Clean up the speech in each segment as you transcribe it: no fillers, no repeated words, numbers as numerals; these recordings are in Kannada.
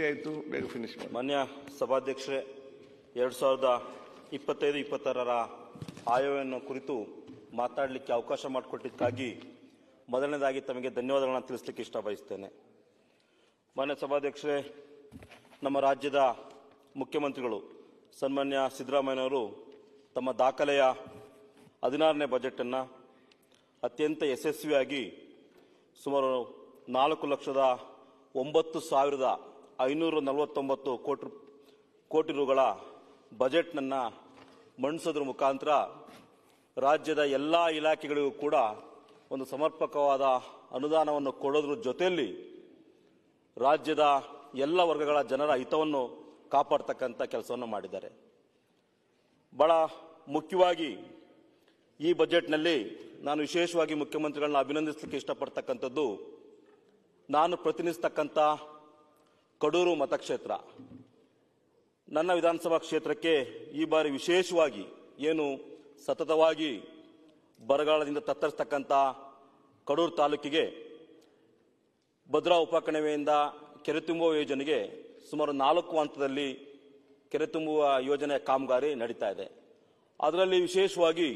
ಆಯಿತು, ಬೇಗ ಫಿನಿಶ್ ಮಾಡಿ. ಮಾನ್ಯ ಸಭಾಧ್ಯಕ್ಷರೇ, 2025-26ರ ಆಯವ್ಯಯನ್ನು ಕುರಿತು ಮಾತಾಡಲಿಕ್ಕೆ ಅವಕಾಶ ಮಾಡಿಕೊಟ್ಟಿದ್ದಕ್ಕಾಗಿ ಮೊದಲನೇದಾಗಿ ತಮಗೆ ಧನ್ಯವಾದಗಳನ್ನು ತಿಳಿಸಲಿಕ್ಕೆ ಇಷ್ಟಬಯಸ್ತೇನೆ. ಮಾನ್ಯ ಸಭಾಧ್ಯಕ್ಷರೇ, ನಮ್ಮ ರಾಜ್ಯದ ಮುಖ್ಯಮಂತ್ರಿಗಳು ಸನ್ಮಾನ್ಯ ಸಿದ್ದರಾಮಯ್ಯನವರು ತಮ್ಮ ದಾಖಲೆಯ 16ನೇ ಬಜೆಟನ್ನು ಅತ್ಯಂತ ಯಶಸ್ವಿಯಾಗಿ ಸುಮಾರು 4,09,549 ಕೋಟಿ ರುಗಳ ಬಜೆಟ್ನನ್ನು ಮಂಡಿಸೋದ್ರ ಮುಖಾಂತರ ರಾಜ್ಯದ ಎಲ್ಲ ಇಲಾಖೆಗಳಿಗೂ ಕೂಡ ಒಂದು ಸಮರ್ಪಕವಾದ ಅನುದಾನವನ್ನು ಕೊಡೋದ್ರ ಜೊತೆಯಲ್ಲಿ ರಾಜ್ಯದ ಎಲ್ಲ ವರ್ಗಗಳ ಜನರ ಹಿತವನ್ನು ಕಾಪಾಡ್ತಕ್ಕಂಥ ಕೆಲಸವನ್ನು ಮಾಡಿದ್ದಾರೆ. ಬಹಳ ಮುಖ್ಯವಾಗಿ ಈ ಬಜೆಟ್ನಲ್ಲಿ ನಾನು ವಿಶೇಷವಾಗಿ ಮುಖ್ಯಮಂತ್ರಿಗಳನ್ನ ಅಭಿನಂದಿಸಲಿಕ್ಕೆ ಇಷ್ಟಪಡ್ತಕ್ಕಂಥದ್ದು, ನಾನು ಪ್ರತಿನಿಧಿಸ್ತಕ್ಕಂಥ ಕಡೂರು ಮತಕ್ಷೇತ್ರ, ನನ್ನ ವಿಧಾನಸಭಾ ಕ್ಷೇತ್ರಕ್ಕೆ ಈ ಬಾರಿ ವಿಶೇಷವಾಗಿ ಏನು ಸತತವಾಗಿ ಬರಗಾಲದಿಂದ ತತ್ತರಿಸ್ತಕ್ಕಂಥ ಕಡೂರು ತಾಲೂಕಿಗೆ ಭದ್ರಾ ಉಪಕಣಿವೆಯಿಂದ ಕೆರೆ ತುಂಬುವ ಯೋಜನೆಗೆ ಸುಮಾರು 4 ಹಂತದಲ್ಲಿ ಕೆರೆ ತುಂಬುವ ಯೋಜನೆಯ ಕಾಮಗಾರಿ ನಡೀತಾ ಇದೆ. ಅದರಲ್ಲಿ ವಿಶೇಷವಾಗಿ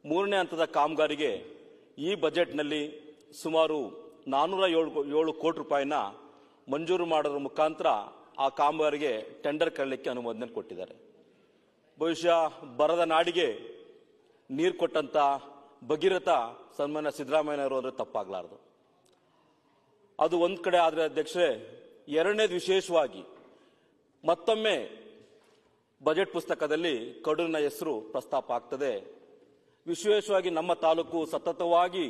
3ನೇ ಹಂತದ ಕಾಮಗಾರಿಗೆ ಈ ಬಜೆಟ್ನಲ್ಲಿ ಸುಮಾರು 407 ಕೋಟಿ ರೂಪಾಯಿನ ಮಂಜೂರು ಮಾಡೋದ್ರ ಮುಖಾಂತರ ಆ ಕಾಮಗಾರಿಗೆ ಟೆಂಡರ್ ಕರೆಯಲಿಕ್ಕೆ ಅನುಮೋದನೆ ಕೊಟ್ಟಿದ್ದಾರೆ. ಬಹುಶಃ ಬರದ ನಾಡಿಗೆ ನೀರು ಕೊಟ್ಟಂತ ಭಗೀರಥ ಸನ್ಮಾನ್ಯ ಸಿದ್ದರಾಮಯ್ಯನವರು ಅಂದರೆ ತಪ್ಪಾಗಲಾರದು. ಅದು ಒಂದು ಕಡೆ ಆದರೆ ಅಧ್ಯಕ್ಷರೇ, ಎರಡನೇದು ವಿಶೇಷವಾಗಿ ಮತ್ತೊಮ್ಮೆ ಬಜೆಟ್ ಪುಸ್ತಕದಲ್ಲಿ ಕಡೂರಿನ ಹೆಸರು ಪ್ರಸ್ತಾಪ ಆಗ್ತದೆ. ವಿಶೇಷವಾಗಿ ನಮ್ಮ ತಾಲೂಕು ಸತತವಾಗಿ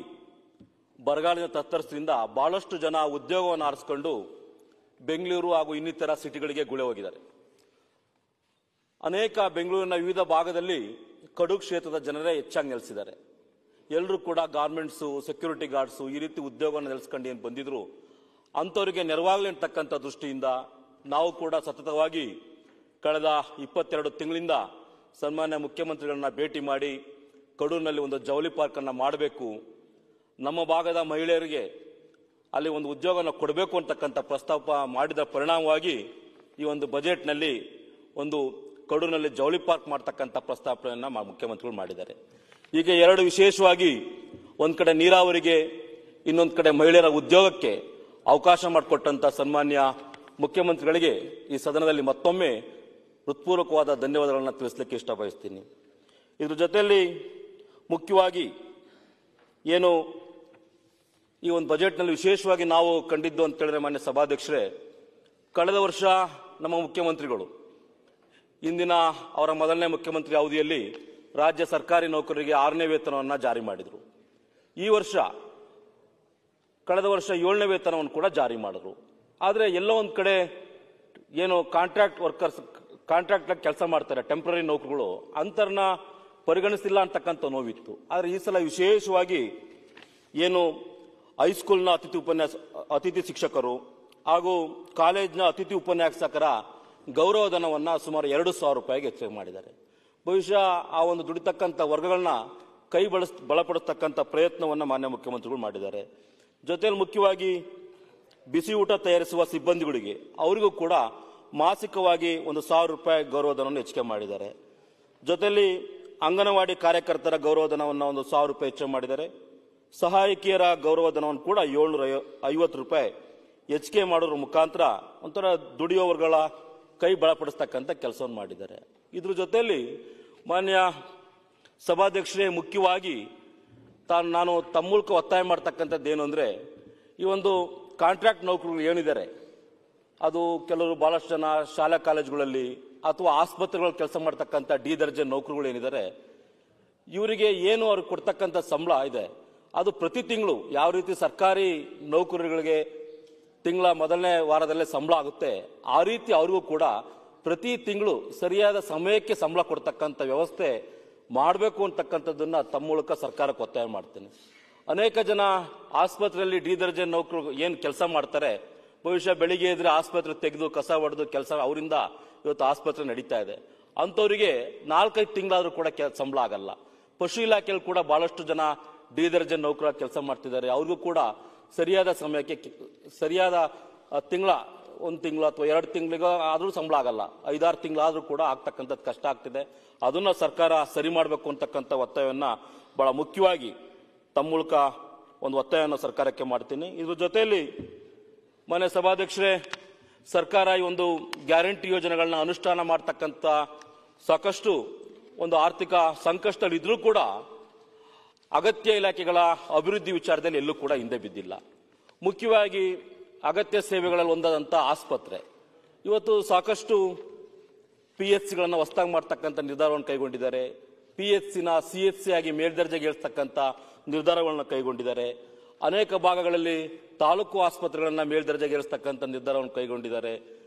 ಬರಗಾಲದಿಂದ ತತ್ತರಿಸಿದ್ರಿಂದ ಬಹಳಷ್ಟು ಜನ ಉದ್ಯೋಗವನ್ನು ಆರಿಸಿಕೊಂಡು ಬೆಂಗಳೂರು ಹಾಗೂ ಇನ್ನಿತರ ಸಿಟಿಗಳಿಗೆ ಗುಳೆ ಹೋಗಿದ್ದಾರೆ. ಅನೇಕ ಬೆಂಗಳೂರಿನ ವಿವಿಧ ಭಾಗದಲ್ಲಿ ಕಡೂರು ಕ್ಷೇತ್ರದ ಜನರೇ ಹೆಚ್ಚಾಗಿ ನೆಲೆಸಿದ್ದಾರೆ. ಎಲ್ಲರೂ ಕೂಡ ಗಾರ್ಮೆಂಟ್ಸು, ಸೆಕ್ಯೂರಿಟಿ ಗಾರ್ಡ್ಸು ಈ ರೀತಿ ಉದ್ಯೋಗವನ್ನು ನೆಲೆಸ್ಕೊಂಡು ಏನು ಬಂದಿದ್ರು ಅಂಥವರಿಗೆ ನೆರವಾಗಲಿ ಅಂತಕ್ಕಂಥ ದೃಷ್ಟಿಯಿಂದ ನಾವು ಕೂಡ ಸತತವಾಗಿ ಕಳೆದ 22 ತಿಂಗಳಿಂದ ಸನ್ಮಾನ್ಯ ಮುಖ್ಯಮಂತ್ರಿಗಳನ್ನ ಭೇಟಿ ಮಾಡಿ ಕಡೂರಿನಲ್ಲಿ ಒಂದು ಜವಳಿ ಪಾರ್ಕನ್ನು ಮಾಡಬೇಕು, ನಮ್ಮ ಭಾಗದ ಮಹಿಳೆಯರಿಗೆ ಅಲ್ಲಿ ಒಂದು ಉದ್ಯೋಗವನ್ನು ಕೊಡಬೇಕು ಅಂತಕ್ಕಂಥ ಪ್ರಸ್ತಾಪ ಮಾಡಿದ ಪರಿಣಾಮವಾಗಿ ಈ ಒಂದು ಬಜೆಟ್ನಲ್ಲಿ ಒಂದು ಕಡೂರಿನಲ್ಲಿ ಜವಳಿ ಪಾರ್ಕ್ ಮಾಡ್ತಕ್ಕಂಥ ಪ್ರಸ್ತಾಪನೆಯನ್ನು ಮುಖ್ಯಮಂತ್ರಿಗಳು ಮಾಡಿದ್ದಾರೆ. ಈಗ ಎರಡು ವಿಶೇಷವಾಗಿ ಒಂದು ಕಡೆ ನೀರಾವರಿಗೆ, ಇನ್ನೊಂದು ಕಡೆ ಮಹಿಳೆಯರ ಉದ್ಯೋಗಕ್ಕೆ ಅವಕಾಶ ಮಾಡಿಕೊಟ್ಟಂತ ಸನ್ಮಾನ್ಯ ಮುಖ್ಯಮಂತ್ರಿಗಳಿಗೆ ಈ ಸದನದಲ್ಲಿ ಮತ್ತೊಮ್ಮೆ ಹೃತ್ಪೂರ್ವಕವಾದ ಧನ್ಯವಾದಗಳನ್ನು ತಿಳಿಸಲಿಕ್ಕೆ ಇಷ್ಟಬಯಸ್ತೀನಿ. ಇದ್ರ ಜೊತೆಯಲ್ಲಿ ಮುಖ್ಯವಾಗಿ ಏನು ಈ ಒಂದು ಬಜೆಟ್ನಲ್ಲಿ ವಿಶೇಷವಾಗಿ ನಾವು ಕಂಡಿದ್ದು ಅಂತ ಹೇಳಿದ್ರೆ, ಮಾನ್ಯ ಸಭಾಧ್ಯಕ್ಷರೇ, ಕಳೆದ ವರ್ಷ ನಮ್ಮ ಮುಖ್ಯಮಂತ್ರಿಗಳು ಇಂದಿನ ಅವರ ಮೊದಲನೇ ಮುಖ್ಯಮಂತ್ರಿ ಅವಧಿಯಲ್ಲಿ ರಾಜ್ಯ ಸರ್ಕಾರಿ ನೌಕರರಿಗೆ 6ನೇ ವೇತನವನ್ನು ಜಾರಿ ಮಾಡಿದರು. ಈ ವರ್ಷ ಕಳೆದ ವರ್ಷ 7ನೇ ವೇತನವನ್ನು ಕೂಡ ಜಾರಿ ಮಾಡಿದ್ರು. ಆದರೆ ಎಲ್ಲೋ ಒಂದು ಕಡೆ ಏನು ಕಾಂಟ್ರಾಕ್ಟ್ ವರ್ಕರ್ಸ್, ಕಾಂಟ್ರಾಕ್ಟ್ ಕೆಲಸ ಮಾಡ್ತಾರೆ ಟೆಂಪ್ರರಿ ನೌಕರಗಳು, ಅಂತರನ್ನ ಪರಿಗಣಿಸಿಲ್ಲ ಅಂತಕ್ಕಂಥ ನೋವಿತ್ತು. ಆದರೆ ಈ ಸಲ ವಿಶೇಷವಾಗಿ ಏನು ಹೈಸ್ಕೂಲ್ನ ಅತಿಥಿ ಶಿಕ್ಷಕರು ಹಾಗೂ ಕಾಲೇಜ್ನ ಅತಿಥಿ ಉಪನ್ಯಾಸಕರ ಗೌರವಧನವನ್ನು ಸುಮಾರು 2,000 ರೂಪಾಯಿಗೆ ಹೆಚ್ಚು ಮಾಡಿದ್ದಾರೆ. ಬಹುಶಃ ಆ ಒಂದು ದುಡಿತಕ್ಕಂಥ ವರ್ಗಗಳನ್ನ ಬಲಪಡಿಸ್ತಕ್ಕಂಥ ಪ್ರಯತ್ನವನ್ನು ಮಾನ್ಯ ಮುಖ್ಯಮಂತ್ರಿಗಳು ಮಾಡಿದ್ದಾರೆ. ಜೊತೆಯಲ್ಲಿ ಮುಖ್ಯವಾಗಿ ಬಿಸಿ ಊಟ ತಯಾರಿಸುವ ಸಿಬ್ಬಂದಿಗಳಿಗೆ ಅವರಿಗೂ ಕೂಡ ಮಾಸಿಕವಾಗಿ 1,000 ರೂಪಾಯಿ ಗೌರವಧನವನ್ನು ಹೆಚ್ಚಿಗೆ ಮಾಡಿದ್ದಾರೆ. ಜೊತೆಯಲ್ಲಿ ಅಂಗನವಾಡಿ ಕಾರ್ಯಕರ್ತರ ಗೌರವಧನವನ್ನು 1,000 ರೂಪಾಯಿ ಹೆಚ್ಚು ಮಾಡಿದ್ದಾರೆ. ಸಹಾಯಕಿಯರ ಗೌರವಧನವನ್ನು ಕೂಡ 750 ರೂಪಾಯಿ ಹೆಚ್ಚಿಗೆ ಮಾಡೋದ್ರ ಮುಖಾಂತರ ಒಂಥರ ದುಡಿಯೋವರ್ಗಳ ಕೈ ಬಲಪಡಿಸ್ತಕ್ಕಂಥ ಕೆಲಸವನ್ನು ಮಾಡಿದ್ದಾರೆ. ಇದ್ರ ಜೊತೆಯಲ್ಲಿ ಮಾನ್ಯ ಸಭಾಧ್ಯಕ್ಷರೇ, ಮುಖ್ಯವಾಗಿ ನಾನು ತಮ್ಮ ಮೂಲಕ ಒತ್ತಾಯ ಮಾಡ್ತಕ್ಕಂಥದ್ದು ಏನು ಅಂದರೆ, ಈ ಒಂದು ಕಾಂಟ್ರಾಕ್ಟ್ ನೌಕರರು ಏನಿದ್ದಾರೆ ಅದು ಕೆಲವರು ಬಹಳಷ್ಟು ಜನ ಶಾಲಾ ಕಾಲೇಜುಗಳಲ್ಲಿ ಅಥವಾ ಆಸ್ಪತ್ರೆಗಳಲ್ಲಿ ಕೆಲಸ ಮಾಡ್ತಕ್ಕಂಥ ಡಿ ದರ್ಜೆ ನೌಕರುಗಳು ಏನಿದ್ದಾರೆ, ಇವರಿಗೆ ಏನು ಅವ್ರಿಗೆ ಕೊಡ್ತಕ್ಕಂಥ ಸಂಬಳ ಇದೆ ಅದು ಪ್ರತಿ ತಿಂಗಳು ಯಾವ ರೀತಿ ಸರ್ಕಾರಿ ನೌಕರರಿಗೆ ತಿಂಗಳ ಮೊದಲನೇ ವಾರದಲ್ಲೇ ಸಂಬಳ ಆಗುತ್ತೆ, ಆ ರೀತಿ ಅವ್ರಿಗೂ ಕೂಡ ಪ್ರತಿ ತಿಂಗಳು ಸರಿಯಾದ ಸಮಯಕ್ಕೆ ಸಂಬಳ ಕೊಡ್ತಕ್ಕಂಥ ವ್ಯವಸ್ಥೆ ಮಾಡಬೇಕು ಅಂತಕ್ಕಂಥದ್ದನ್ನ ತಮ್ಮ ಮೂಲಕ ಸರ್ಕಾರಕ್ಕೆ ಒತ್ತಾಯ ಮಾಡ್ತೇನೆ. ಅನೇಕ ಜನ ಆಸ್ಪತ್ರೆಯಲ್ಲಿ ಡಿ ದರ್ಜೆ ನೌಕರು ಏನು ಕೆಲಸ ಮಾಡ್ತಾರೆ, ಬಹುಶಃ ಬೆಳಿಗ್ಗೆ ಇದ್ರೆ ಆಸ್ಪತ್ರೆ ತೆಗೆದು ಕಸ ಹೊಡೆದು ಕೆಲಸ ಅವರಿಂದ ಇವತ್ತು ಆಸ್ಪತ್ರೆ ನಡೀತಾ ಇದೆ. ಅಂಥವರಿಗೆ 4-5 ತಿಂಗಳಾದ್ರೂ ಕೂಡ ಸಂಬಳ ಆಗಲ್ಲ. ಪಶು ಇಲಾಖೆಯಲ್ಲಿ ಕೂಡ ಬಹಳಷ್ಟು ಜನ ಡಿ ದರ್ಜೆ ನೌಕರ ಕೆಲಸ ಮಾಡ್ತಿದ್ದಾರೆ. ಅವ್ರಿಗೂ ಕೂಡ ಸರಿಯಾದ ಸಮಯಕ್ಕೆ ಸರಿಯಾದ ತಿಂಗಳ 1 ತಿಂಗಳು ಅಥವಾ 2 ತಿಂಗಳಿಗೆ ಆದರೂ ಸಂಬಳ ಆಗಲ್ಲ, 5-6 ತಿಂಗಳಾದರೂ ಕೂಡ ಆಗ್ತಕ್ಕಂಥದ್ದು ಕಷ್ಟ ಆಗ್ತಿದೆ. ಅದನ್ನ ಸರ್ಕಾರ ಸರಿ ಮಾಡಬೇಕು ಅಂತಕ್ಕಂಥ ಒತ್ತಾಯವನ್ನ ಬಹಳ ಮುಖ್ಯವಾಗಿ ತಮ್ಮ ಮೂಲಕ ಒಂದು ಒತ್ತಾಯವನ್ನು ಸರ್ಕಾರಕ್ಕೆ ಮಾಡ್ತೀನಿ. ಇದ್ರ ಜೊತೆಯಲ್ಲಿ ಮಾನ್ಯ ಸಭಾಧ್ಯಕ್ಷರೇ, ಸರ್ಕಾರ ಈ ಒಂದು ಗ್ಯಾರಂಟಿ ಯೋಜನೆಗಳನ್ನ ಅನುಷ್ಠಾನ ಮಾಡ್ತಕ್ಕಂಥ ಸಾಕಷ್ಟು ಒಂದು ಆರ್ಥಿಕ ಸಂಕಷ್ಟದಲ್ಲಿದ್ರೂ ಕೂಡ ಅಗತ್ಯ ಇಲಾಖೆಗಳ ಅಭಿವೃದ್ಧಿ ವಿಚಾರದಲ್ಲಿ ಎಲ್ಲೂ ಕೂಡ ಹಿಂದೆ ಬಿದ್ದಿಲ್ಲ. ಮುಖ್ಯವಾಗಿ ಅಗತ್ಯ ಸೇವೆಗಳಲ್ಲಿ ಒಂದಾದಂಥ ಆಸ್ಪತ್ರೆ, ಇವತ್ತು ಸಾಕಷ್ಟು PHCಗಳನ್ನು ಹೊಸದಾಗಿ ಮಾಡ್ತಕ್ಕಂಥ ನಿರ್ಧಾರವನ್ನು ಕೈಗೊಂಡಿದ್ದಾರೆ. PHCನ CHC ಆಗಿ ಮೇಲ್ದರ್ಜೆಗೆ ಏರಿಸ್ತಕ್ಕಂಥ ನಿರ್ಧಾರಗಳನ್ನು ಕೈಗೊಂಡಿದ್ದಾರೆ. ಅನೇಕ ಭಾಗಗಳಲ್ಲಿ ತಾಲೂಕು ಆಸ್ಪತ್ರೆಗಳನ್ನು ಮೇಲ್ದರ್ಜೆಗೆ ಏರಿಸ್ತಕ್ಕಂಥ ನಿರ್ಧಾರವನ್ನು ಕೈಗೊಂಡಿದ್ದಾರೆ.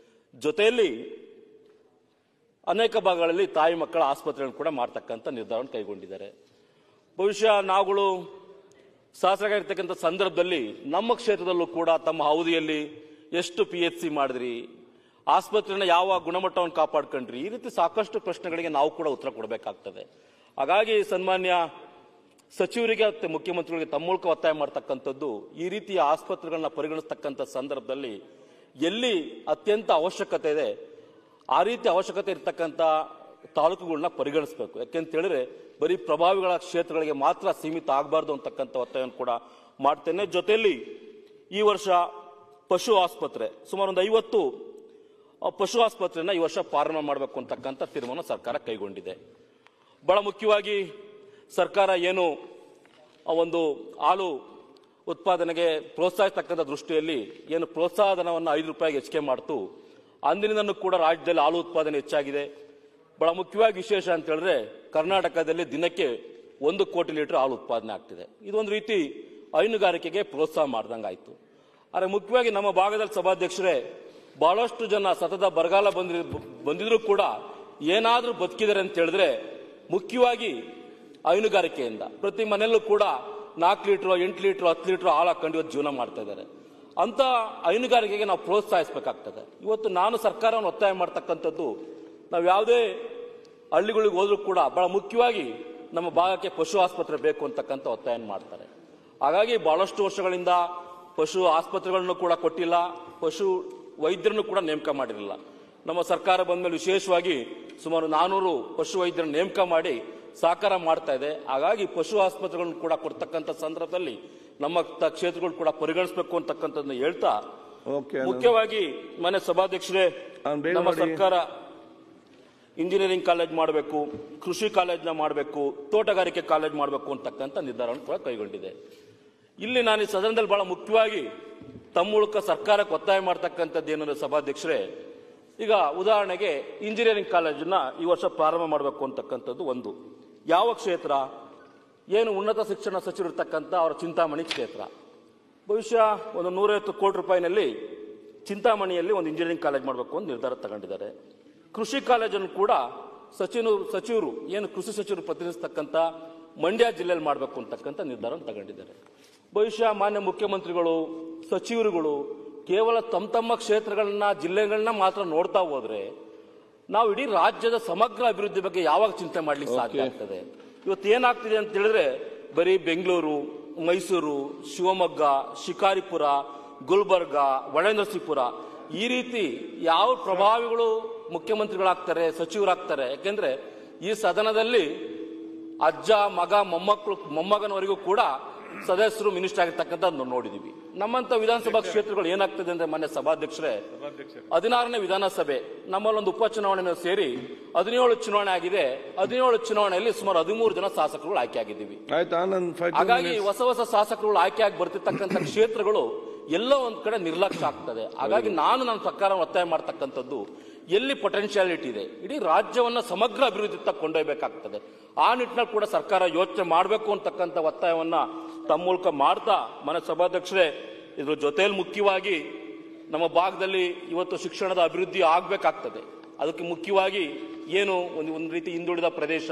ಜೊತೆಯಲ್ಲಿ ಅನೇಕ ಭಾಗಗಳಲ್ಲಿ ತಾಯಿ ಮಕ್ಕಳ ಆಸ್ಪತ್ರೆಗಳನ್ನು ಕೂಡ ಮಾಡ್ತಕ್ಕಂಥ ನಿರ್ಧಾರವನ್ನು ಕೈಗೊಂಡಿದ್ದಾರೆ. ಬಹುಶಃ ನಾವುಗಳು ಶಾಸಕರಾಗಿರ್ತಕ್ಕಂಥ ಸಂದರ್ಭದಲ್ಲಿ ನಮ್ಮ ಕ್ಷೇತ್ರದಲ್ಲೂ ಕೂಡ ತಮ್ಮ ಅವಧಿಯಲ್ಲಿ ಎಷ್ಟು PHC ಮಾಡಿದ್ರಿ, ಆಸ್ಪತ್ರೆನ ಯಾವ ಗುಣಮಟ್ಟವನ್ನು ಕಾಪಾಡ್ಕೊಂಡ್ರಿ, ಈ ರೀತಿ ಸಾಕಷ್ಟು ಪ್ರಶ್ನೆಗಳಿಗೆ ನಾವು ಕೂಡ ಉತ್ತರ ಕೊಡಬೇಕಾಗ್ತದೆ. ಹಾಗಾಗಿ ಸನ್ಮಾನ್ಯ ಸಚಿವರಿಗೆ ಮತ್ತು ಮುಖ್ಯಮಂತ್ರಿಗಳಿಗೆ ತಮ್ಮ ಮೂಲಕ ಒತ್ತಾಯ ಮಾಡ್ತಕ್ಕಂಥದ್ದು, ಈ ರೀತಿಯ ಆಸ್ಪತ್ರೆಗಳನ್ನ ಪರಿಗಣಿಸ್ತಕ್ಕಂಥ ಸಂದರ್ಭದಲ್ಲಿ ಎಲ್ಲಿ ಅತ್ಯಂತ ಅವಶ್ಯಕತೆ ಇದೆ ಆ ರೀತಿ ಅವಶ್ಯಕತೆ ಇರತಕ್ಕಂಥ ತಾಲೂಕುಗಳನ್ನ ಪರಿಗಣಿಸಬೇಕು. ಯಾಕೆಂತ ಹೇಳಿದ್ರೆ ಬರೀ ಪ್ರಭಾವಿಗಳ ಕ್ಷೇತ್ರಗಳಿಗೆ ಮಾತ್ರ ಸೀಮಿತ ಆಗಬಾರ್ದು ಅಂತಕ್ಕಂಥ ಒತ್ತಾಯವನ್ನು ಕೂಡ ಮಾಡ್ತೇನೆ. ಜೊತೆಯಲ್ಲಿ ಈ ವರ್ಷ ಪಶು ಆಸ್ಪತ್ರೆ ಸುಮಾರು ಒಂದು 50 ಪಶು ಆಸ್ಪತ್ರೆಯನ್ನ ಈ ವರ್ಷ ಪ್ರಾರಂಭ ಮಾಡಬೇಕು ಅಂತಕ್ಕಂಥ ತೀರ್ಮಾನ ಸರ್ಕಾರ ಕೈಗೊಂಡಿದೆ. ಬಹಳ ಮುಖ್ಯವಾಗಿ ಸರ್ಕಾರ ಏನು ಒಂದು ಹಾಲು ಉತ್ಪಾದನೆಗೆ ಪ್ರೋತ್ಸಾಹಿಸತಕ್ಕಂಥ ದೃಷ್ಟಿಯಲ್ಲಿ ಏನು ಪ್ರೋತ್ಸಾಹಧನವನ್ನು 5 ರೂಪಾಯಿಗೆ ಹೆಚ್ಚಿಗೆ ಮಾಡ್ತು, ಅಂದಿನಿಂದನೂ ಕೂಡ ರಾಜ್ಯದಲ್ಲಿ ಹಾಲು ಉತ್ಪಾದನೆ ಹೆಚ್ಚಾಗಿದೆ. ಬಹಳ ಮುಖ್ಯವಾಗಿ ವಿಶೇಷ ಅಂತ ಹೇಳಿದ್ರೆ ಕರ್ನಾಟಕದಲ್ಲಿ ದಿನಕ್ಕೆ 1 ಕೋಟಿ ಲೀಟರ್ ಹಾಲು ಉತ್ಪಾದನೆ ಆಗ್ತಿದೆ. ಇದೊಂದು ರೀತಿ ಹೈನುಗಾರಿಕೆಗೆ ಪ್ರೋತ್ಸಾಹ ಮಾಡ್ದಂಗಾಯ್ತು. ಆದರೆ ಮುಖ್ಯವಾಗಿ ನಮ್ಮ ಭಾಗದಲ್ಲಿ ಸಭಾಧ್ಯಕ್ಷರೇ, ಬಹಳಷ್ಟು ಜನ ಸತತ ಬರಗಾಲ ಬಂದಿದ್ರು ಕೂಡ ಏನಾದ್ರೂ ಬದುಕಿದ್ದಾರೆ ಅಂತ ಹೇಳಿದ್ರೆ ಮುಖ್ಯವಾಗಿ ಹೈನುಗಾರಿಕೆಯಿಂದ. ಪ್ರತಿ ಮನೆಯಲ್ಲೂ ಕೂಡ 4 ಲೀಟರ್ 8 ಲೀಟರ್ 10 ಲೀಟರ್ ಹಾಲು ಹಾಕೊಂಡು ಇವತ್ತು ಜೀವನ ಮಾಡ್ತಾ ಇದ್ದಾರೆ. ಅಂತ ಹೈನುಗಾರಿಕೆಗೆ ನಾವು ಪ್ರೋತ್ಸಾಹಿಸಬೇಕಾಗ್ತದೆ. ಇವತ್ತು ನಾನು ಸರ್ಕಾರವನ್ನು ಒತ್ತಾಯ ಮಾಡ್ತಕ್ಕಂಥದ್ದು, ನಾವು ಯಾವುದೇ ಹಳ್ಳಿಗಳಿಗೆ ಹೋದ್ರೂ ಕೂಡ ಬಹಳ ಮುಖ್ಯವಾಗಿ ನಮ್ಮ ಭಾಗಕ್ಕೆ ಪಶು ಆಸ್ಪತ್ರೆ ಬೇಕು ಅಂತಕ್ಕಂಥ ಒತ್ತಾಯ ಮಾಡ್ತಾರೆ. ಹಾಗಾಗಿ ಬಹಳಷ್ಟು ವರ್ಷಗಳಿಂದ ಪಶು ಆಸ್ಪತ್ರೆಗಳನ್ನು ಕೂಡ ಕೊಟ್ಟಿಲ್ಲ, ಪಶು ವೈದ್ಯರನ್ನು ಕೂಡ ನೇಮಕ ಮಾಡಿರಲಿಲ್ಲ. ನಮ್ಮ ಸರ್ಕಾರ ಬಂದ ಮೇಲೆ ವಿಶೇಷವಾಗಿ ಸುಮಾರು 400 ಪಶು ವೈದ್ಯರನ್ನು ನೇಮಕ ಮಾಡಿ ಸಹಕಾರ ಮಾಡ್ತಾ ಇದೆ. ಹಾಗಾಗಿ ಪಶು ಆಸ್ಪತ್ರೆಗಳನ್ನು ಕೂಡ ಕೊಡ್ತಕ್ಕಂಥ ಸಂದರ್ಭದಲ್ಲಿ ನಮ್ಮ ಕ್ಷೇತ್ರಗಳು ಕೂಡ ಪರಿಗಣಿಸಬೇಕು ಅಂತಕ್ಕಂಥದ್ದನ್ನ ಹೇಳ್ತಾ, ಮುಖ್ಯವಾಗಿ ಮನೆ ಸಭಾಧ್ಯಕ್ಷರೇ, ನಮ್ಮ ಸರ್ಕಾರ ಇಂಜಿನಿಯರಿಂಗ್ ಕಾಲೇಜ್ ಮಾಡಬೇಕು, ಕೃಷಿ ಕಾಲೇಜ್ನ ಮಾಡಬೇಕು, ತೋಟಗಾರಿಕೆ ಕಾಲೇಜ್ ಮಾಡಬೇಕು ಅಂತಕ್ಕಂಥ ನಿರ್ಧಾರವನ್ನು ಕೂಡ ಕೈಗೊಂಡಿದೆ. ಇಲ್ಲಿ ನಾನು ಈ ಸದನದಲ್ಲಿ ಬಹಳ ಮುಖ್ಯವಾಗಿ ತಮ್ಮ ಮೂಲಕ ಸರ್ಕಾರಕ್ಕೆ ಒತ್ತಾಯ ಮಾಡ್ತಕ್ಕಂಥದ್ದು ಏನಂದ್ರೆ ಸಭಾಧ್ಯಕ್ಷರೇ, ಈಗ ಉದಾಹರಣೆಗೆ ಇಂಜಿನಿಯರಿಂಗ್ ಕಾಲೇಜನ್ನ ಈ ವರ್ಷ ಪ್ರಾರಂಭ ಮಾಡಬೇಕು ಅಂತಕ್ಕಂಥದ್ದು ಒಂದು. ಯಾವ ಕ್ಷೇತ್ರ? ಏನು ಉನ್ನತ ಶಿಕ್ಷಣ ಸಚಿವರಿರ್ತಕ್ಕಂಥ ಅವರ ಚಿಂತಾಮಣಿ ಕ್ಷೇತ್ರ. ಬಹುಶಃ ಒಂದು 150 ಕೋಟಿ ರೂಪಾಯಿನಲ್ಲಿ ಚಿಂತಾಮಣಿಯಲ್ಲಿ ಒಂದು ಇಂಜಿನಿಯರಿಂಗ್ ಕಾಲೇಜ್ ಮಾಡಬೇಕು ಅಂತ ನಿರ್ಧಾರ ತಗೊಂಡಿದ್ದಾರೆ. ಕೃಷಿ ಕಾಲೇಜನ್ನು ಕೂಡ ಸಚಿವರು ಏನು ಕೃಷಿ ಸಚಿವರು ಪ್ರತಿನಿಧಿಸ್ತಕ್ಕಂಥ ಮಂಡ್ಯ ಜಿಲ್ಲೆಯಲ್ಲಿ ಮಾಡಬೇಕು ಅಂತಕ್ಕಂಥ ನಿರ್ಧಾರ ತಗೊಂಡಿದ್ದಾರೆ. ಬಹುಶಃ ಮಾನ್ಯ ಮುಖ್ಯಮಂತ್ರಿಗಳು, ಸಚಿವರುಗಳು ಕೇವಲ ತಮ್ಮ ಕ್ಷೇತ್ರಗಳನ್ನ ಜಿಲ್ಲೆಗಳನ್ನ ಮಾತ್ರ ನೋಡ್ತಾ ಹೋದ್ರೆ ನಾವು ಇಡೀ ರಾಜ್ಯದ ಸಮಗ್ರ ಅಭಿವೃದ್ಧಿ ಬಗ್ಗೆ ಯಾವಾಗ ಚಿಂತೆ ಮಾಡ್ಲಿಕ್ಕೆ ಸಾಧ್ಯ ಆಗ್ತದೆ? ಇವತ್ತು ಏನಾಗ್ತಿದೆ ಅಂತ ಹೇಳಿದ್ರೆ ಬರೀ ಬೆಂಗಳೂರು, ಮೈಸೂರು, ಶಿವಮೊಗ್ಗ, ಶಿಕಾರಿಪುರ, ಗುಲ್ಬರ್ಗ, ಹೊಳೆನರಸೀಪುರ ಈ ರೀತಿ ಯಾವ ಪ್ರಭಾವಿಗಳು ಮುಖ್ಯಮಂತ್ರಿಗಳಾಗ್ತಾರೆ, ಸಚಿವರಾಗ್ತಾರೆ. ಯಾಕೆಂದ್ರೆ ಈ ಸದನದಲ್ಲಿ ಅಜ್ಜ, ಮಗ, ಮೊಮ್ಮಗನವರೆಗೂ ಕೂಡ ಸದಸ್ಯರು ಮಿನಿಸ್ಟರ್ ಆಗಿರ್ತಕ್ಕಂಥದ್ದು ನೋಡಿದೀವಿ. ನಮ್ಮಂತ ವಿಧಾನಸಭಾ ಕ್ಷೇತ್ರಗಳು ಏನಾಗ್ತದೆ ಅಂದ್ರೆ ಮಾನ್ಯ ಸಭಾಧ್ಯಕ್ಷರೇ, 16ನೇ ವಿಧಾನಸಭೆ ನಮ್ಮಲ್ಲೊಂದು ಉಪಚುನಾವಣೆ ಸೇರಿ 17 ಚುನಾವಣೆ ಆಗಿದೆ. 17 ಚುನಾವಣೆಯಲ್ಲಿ ಸುಮಾರು 13 ಜನ ಶಾಸಕರುಗಳು ಆಯ್ಕೆ ಆಗಿದ್ದೀವಿ. ಹಾಗಾಗಿ ಹೊಸ ಶಾಸಕರುಗಳು ಆಯ್ಕೆಯಾಗಿ ಬರ್ತಿರ್ತಕ್ಕಂಥ ಕ್ಷೇತ್ರಗಳು ಎಲ್ಲೋ ಒಂದ್ ಕಡೆ ನಿರ್ಲಕ್ಷ್ಯ ಆಗ್ತದೆ. ಹಾಗಾಗಿ ನನ್ನ ಸರ್ಕಾರ ಒತ್ತಾಯ ಮಾಡ್ತಕ್ಕಂಥದ್ದು, ಎಲ್ಲಿ ಪೊಟೆನ್ಶಿಯಾಲಿಟಿ ಇದೆ ಇಡೀ ರಾಜ್ಯವನ್ನ ಸಮಗ್ರ ಅಭಿವೃದ್ಧಿ ಕೊಂಡೊಯ್ಯಬೇಕಾಗ್ತದೆ. ಆ ನಿಟ್ಟಿನಲ್ಲಿ ಕೂಡ ಸರ್ಕಾರ ಯೋಚನೆ ಮಾಡಬೇಕು ಅಂತಕ್ಕಂಥ ಒತ್ತಾಯವನ್ನ ತಮ್ಮ ಮೂಲಕ ಮಾಡ್ತಾ, ಮನೆ ಸಭಾಧ್ಯಕ್ಷರೇ, ಇದ್ರ ಜೊತೆಯಲ್ಲಿ ಮುಖ್ಯವಾಗಿ ನಮ್ಮ ಭಾಗದಲ್ಲಿ ಇವತ್ತು ಶಿಕ್ಷಣದ ಅಭಿವೃದ್ಧಿ ಆಗ್ಬೇಕಾಗ್ತದೆ. ಅದಕ್ಕೆ ಮುಖ್ಯವಾಗಿ ಏನು ಒಂದು ರೀತಿ ಹಿಂದುಳಿದ ಪ್ರದೇಶ,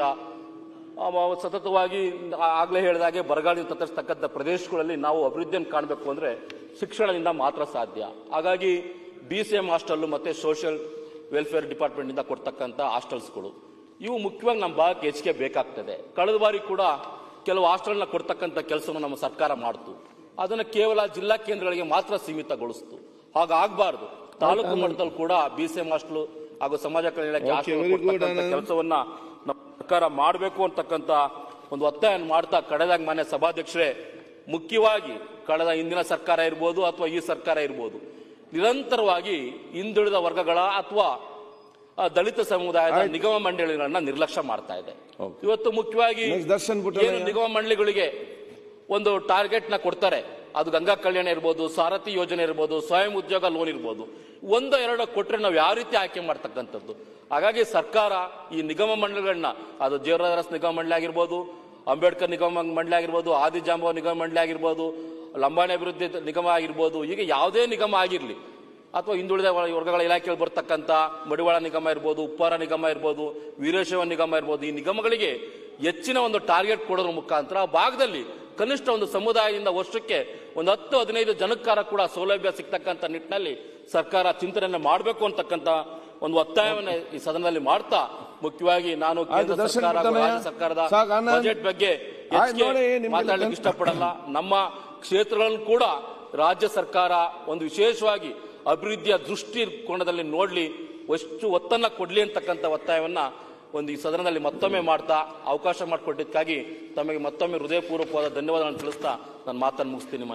ಸತತವಾಗಿ ಆಗ್ಲೇ ಹೇಳಿದಾಗೆ ಬರಗಾಲದಿಂದ ತತ್ತರಿಸ್ತಕ್ಕಂಥ ಪ್ರದೇಶಗಳಲ್ಲಿ ನಾವು ಅಭಿವೃದ್ಧಿಯನ್ನು ಕಾಣಬೇಕು ಅಂದ್ರೆ ಶಿಕ್ಷಣದಿಂದ ಮಾತ್ರ ಸಾಧ್ಯ. ಹಾಗಾಗಿ BCM ಹಾಸ್ಟೆಲ್ ಮತ್ತೆ ಸೋಷಿಯಲ್ ವೆಲ್ಫೇರ್ ಡಿಪಾರ್ಟ್ಮೆಂಟ್ ಇಂದ ಕೊಡ್ತಕ್ಕಂಥ ಹಾಸ್ಟೆಲ್ಸ್ಗಳು ಇವು ಮುಖ್ಯವಾಗಿ ನಮ್ಮ ಭಾಗಕ್ಕೆ ಹೆಚ್ಚಿಗೆ ಬೇಕಾಗ್ತದೆ. ಕಳೆದ ಬಾರಿ ಕೂಡ ಕೆಲವು ಹಾಸ್ಟೆಲ್ನ ಕೊಡ್ತಕ್ಕಂಥ ಕೆಲಸವನ್ನು ನಮ್ಮ ಸರ್ಕಾರ ಮಾಡ್ತು. ಅದನ್ನು ಕೇವಲ ಜಿಲ್ಲಾ ಕೇಂದ್ರಗಳಿಗೆ ಮಾತ್ರ ಸೀಮಿತಗೊಳಿಸ್ತು. ಹಾಗಾಗಬಾರ್ದು. ತಾಲೂಕು ಮಟ್ಟದಲ್ಲಿ ಕೂಡ BCM ಹಾಸ್ಟೆಲ್ ಹಾಗೂ ಸಮಾಜ ಕಲ್ಯಾಣ ಇಲಾಖೆ ಹಾಸ್ಟೆಲ್ ಕೆಲಸವನ್ನ ನಮ್ಮ ಸರ್ಕಾರ ಮಾಡಬೇಕು ಅಂತಕ್ಕಂಥ ಒಂದು ಒತ್ತಾಯ ಮಾಡ್ತಾ ಕಳೆದಾಗ ಮಾನ್ಯ ಸಭಾಧ್ಯಕ್ಷರೇ, ಮುಖ್ಯವಾಗಿ ಕಳೆದ ಹಿಂದಿನ ಸರ್ಕಾರ ಇರ್ಬೋದು ಅಥವಾ ಈ ಸರ್ಕಾರ ಇರ್ಬೋದು, ನಿರಂತರವಾಗಿ ಹಿಂದುಳಿದ ವರ್ಗಗಳ ಅಥವಾ ದಲಿತ ಸಮುದಾಯದ ನಿಗಮ ಮಂಡಳಿಗಳನ್ನ ನಿರ್ಲಕ್ಷ್ಯ ಮಾಡ್ತಾ ಇದೆ. ಇವತ್ತು ಮುಖ್ಯವಾಗಿ ಏನು ನಿಗಮ ಮಂಡಳಿಗಳಿಗೆ ಒಂದು ಟಾರ್ಗೆಟ್ ನ ಕೊಡ್ತಾರೆ, ಅದು ಗಂಗಾ ಕಲ್ಯಾಣ ಇರ್ಬೋದು, ಸಾರಥಿ ಯೋಜನೆ ಇರ್ಬೋದು, ಸ್ವಯಂ ಉದ್ಯೋಗ ಲೋನ್ ಇರ್ಬೋದು, ಒಂದೋ ಎರಡೋ ಕೊಟ್ರೆ ನಾವು ಯಾವ ರೀತಿ ಆಯ್ಕೆ ಮಾಡ್ತಕ್ಕಂಥದ್ದು. ಹಾಗಾಗಿ ಸರ್ಕಾರ ಈ ನಿಗಮ ಮಂಡಳಿಗಳನ್ನ, ಅದು ಜೇವರಾಜ್ ನಿಗಮ ಮಂಡಳಿ ಆಗಿರ್ಬೋದು, ಅಂಬೇಡ್ಕರ್ ನಿಗಮ ಮಂಡಳಿ ಆಗಿರ್ಬೋದು, ಆದಿಜಾಂಬವ ನಿಗಮ ಮಂಡಳಿ ಆಗಿರ್ಬೋದು, ಲಂಬಾಣಿ ಅಭಿವೃದ್ಧಿ ನಿಗಮ ಆಗಿರ್ಬೋದು, ಈಗ ಯಾವುದೇ ನಿಗಮ ಆಗಿರ್ಲಿ, ಅಥವಾ ಹಿಂದುಳಿದ ವರ್ಗಗಳ ಇಲಾಖೆಯಲ್ಲಿ ಬರ್ತಕ್ಕಂಥ ಮಡಿವಾಳ ನಿಗಮ ಇರ್ಬೋದು, ಉಪ್ಪಾರ ನಿಗಮ ಇರ್ಬೋದು, ವೀರಶೈವ ನಿಗಮ ಇರ್ಬೋದು, ಈ ನಿಗಮಗಳಿಗೆ ಹೆಚ್ಚಿನ ಒಂದು ಟಾರ್ಗೆಟ್ ಕೊಡೋದ್ರ ಮುಖಾಂತರ ಆ ಭಾಗದಲ್ಲಿ ಕನಿಷ್ಠ ಒಂದು ಸಮುದಾಯದಿಂದ ವರ್ಷಕ್ಕೆ ಒಂದು 10-15 ಜನಕ್ಕಾರ ಕೂಡ ಸೌಲಭ್ಯ ಸಿಗ್ತಕ್ಕಂಥ ನಿಟ್ಟಿನಲ್ಲಿ ಸರ್ಕಾರ ಚಿಂತನೆಯನ್ನು ಮಾಡಬೇಕು ಅಂತಕ್ಕಂಥ ಒಂದು ಒತ್ತಾಯವನ್ನು ಈ ಸದನದಲ್ಲಿ ಮಾಡ್ತಾ, ಮುಖ್ಯವಾಗಿ ನಾನು ಕೇಂದ್ರ ಸರ್ಕಾರ ರಾಜ್ಯ ಸರ್ಕಾರದ ಬಜೆಟ್ ಬಗ್ಗೆ ಮಾತಾಡಲಿಕ್ಕೆ ಇಷ್ಟಪಡಲ್ಲ. ನಮ್ಮ ಕ್ಷೇತ್ರಗಳನ್ನು ಕೂಡ ರಾಜ್ಯ ಸರ್ಕಾರ ಒಂದು ವಿಶೇಷವಾಗಿ ಅಭಿವೃದ್ಧಿಯ ದೃಷ್ಟಿಕೋನದಲ್ಲಿ ನೋಡ್ಲಿ, ಎಷ್ಟು ಒತ್ತನ್ನ ಕೊಡ್ಲಿ ಅಂತಕ್ಕಂಥ ಒತ್ತಾಯವನ್ನ ಒಂದು ಈ ಸದನದಲ್ಲಿ ಮತ್ತೊಮ್ಮೆ ಮಾಡ್ತಾ ಅವಕಾಶ ಮಾಡಿಕೊಟ್ಟಿದ್ದಕ್ಕಾಗಿ ತಮಗೆ ಮತ್ತೊಮ್ಮೆ ಹೃದಯಪೂರ್ವಕವಾದ ಧನ್ಯವಾದಗಳನ್ನು ತಿಳಿಸ್ತಾ ನನ್ನ ಮಾತನ್ನು ಮುಗಿಸ್ತೀನಿ.